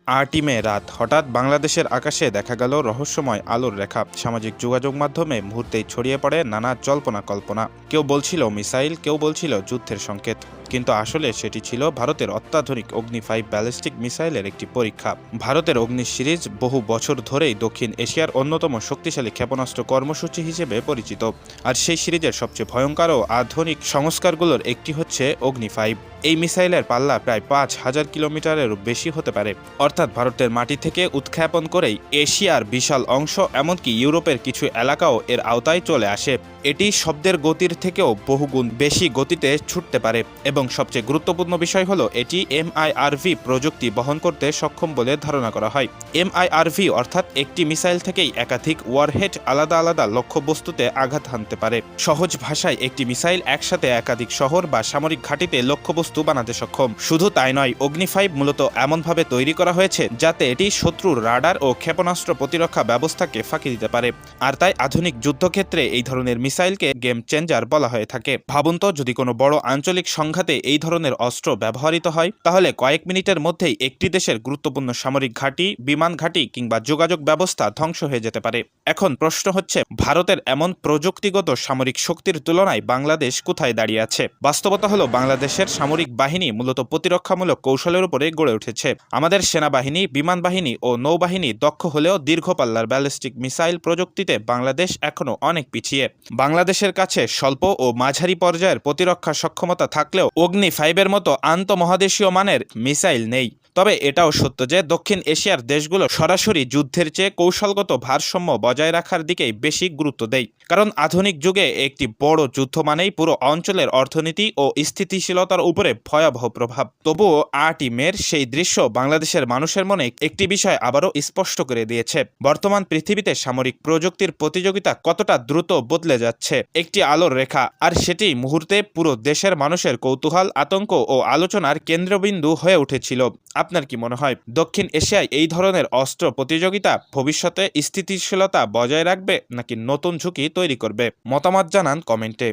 ৮ই মে রাত হঠাৎ বাংলাদেশের আকাশে দেখা গেল রহস্যময় আলোর রেখা। সামাজিক যোগাযোগ মাধ্যমে মুহূর্তেই ছড়িয়ে পড়ে নানা জল্পনা কল্পনা। কেউ বলছিল মিসাইল, কেউ বলছিল যুদ্ধের সংকেত, কিন্তু আসলে সেটি ছিল ভারতের অত্যাধুনিক অগ্নি-5 ব্যালিস্টিক মিসাইলের একটি পরীক্ষা। ভারতের অগ্নি সিরিজ বহু বছর ধরেই দক্ষিণ এশিয়ার অন্যতম শক্তিশালী ক্ষেপণাস্ত্র কর্মসূচি হিসেবে পরিচিত। আর সেই সিরিজের সবচেয়ে ভয়ঙ্কর ও আধুনিক সংস্কারগুলোর একটি হচ্ছে অগ্নি-5। এই মিসাইলের পাল্লা প্রায় ৫,০০০ কিলোমিটারেরও বেশি হতে পারে, অর্থাৎ ভারতের মাটি থেকে উৎক্ষেপণ করেই এশিয়ার বিশাল অংশ, এমনকি ইউরোপের কিছু এলাকাও এর আওতায় চলে আসে। এটি শব্দের গতির থেকেও বহুগুণ বেশি গতিতে ছুটতে পারে এবং সবচেয়ে গুরুত্বপূর্ণ বিষয় হলো এটি MIRV প্রযুক্তি বহন করতে সক্ষম বলে ধারণা করা হয়। MIRV অর্থাৎ একটি মিসাইল থেকেই একাধিক ওয়ারহেড আলাদা আলাদা লক্ষ্যবস্তুতে আঘাত হানতে পারে। সহজ ভাষায় একটি মিসাইল একসাথে একাধিক শহর বা সামরিক ঘাঁটিতে লক্ষ্যবস্তু বানাতে সক্ষম। শুধু তাই নয়, অগ্নি-5 মূলত এমনভাবে তৈরি করা হয়েছে যাতে এটি শত্রুর রাডার ও ক্ষেপণাস্ত্র প্রতিরক্ষা ব্যবস্থাকে ফাঁকি দিতে পারে। আর তাই আধুনিক যুদ্ধক্ষেত্রে এই ধরনের মিসাইলকে গেম চেঞ্জার বলা হয়ে থাকে। ভাবুন তো, যদি কোনো বড় আঞ্চলিক সংঘাতে এই ধরনের অস্ত্র ব্যবহৃত হয়, তাহলে কয়েক মিনিটের মধ্যেই একটি দেশের গুরুত্বপূর্ণ সামরিক ঘাঁটি, বিমান ঘাঁটি কিংবা যোগাযোগ ব্যবস্থা ধ্বংস হয়ে যেতে পারে। এখন প্রশ্ন হচ্ছে, ভারতের এমন প্রযুক্তিগত সামরিক শক্তির তুলনায় বাংলাদেশ কোথায় দাঁড়িয়ে আছে? বাস্তবতা হলো, বাংলাদেশের সামরিক বাহিনী মূলত প্রতিরক্ষামূলক কৌশলের উপরে গড়ে উঠেছে। আমাদের সেনাবাহিনী, বিমান বাহিনী ও নৌবাহিনী দক্ষ হলেও দীর্ঘ পাল্লার ব্যালিস্টিক মিসাইল প্রযুক্তিতে বাংলাদেশ এখনও অনেক পিছিয়ে। বাংলাদেশের কাছে স্বল্প ও মাঝারি পর্যায়ের প্রতিরক্ষা সক্ষমতা থাকলেও অগ্নি-5 মতো আন্তঃমহাদেশীয় মানের মিসাইল নেই। তবে এটাও সত্য যে দক্ষিণ এশিয়ার দেশগুলো সরাসরি যুদ্ধের চেয়ে কৌশলগত ভারসাম্য বজায় রাখার দিকেই বেশি গুরুত্ব দেয়। কারণ আধুনিক যুগে একটি বড় যুদ্ধ মানেই পুরো অঞ্চলের অর্থনীতি ও স্থিতিশীলতার উপরে ভয়াবহ প্রভাব। তবুও ৮ই মের সেই দৃশ্য বাংলাদেশের মানুষের মনে একটি বিষয় আবারও স্পষ্ট করে দিয়েছে: বর্তমান পৃথিবীতে সামরিক প্রযুক্তির প্রতিযোগিতা কতটা দ্রুত বদলে যাচ্ছে। একটি আলোর রেখা, আর সেটি মুহূর্তে পুরো দেশের মানুষের কৌতূহল, আতঙ্ক ও আলোচনার কেন্দ্রবিন্দু হয়ে উঠেছিল। আপনার কি মনে হয়, দক্ষিণ এশিয়ায় এই ধরনের অস্ত্র প্রতিযোগিতা ভবিষ্যতে স্থিতিশীলতা বজায় রাখবে নাকি নতুন ঝুঁকি তৈরি করবে? মতামত জানান কমেন্টে।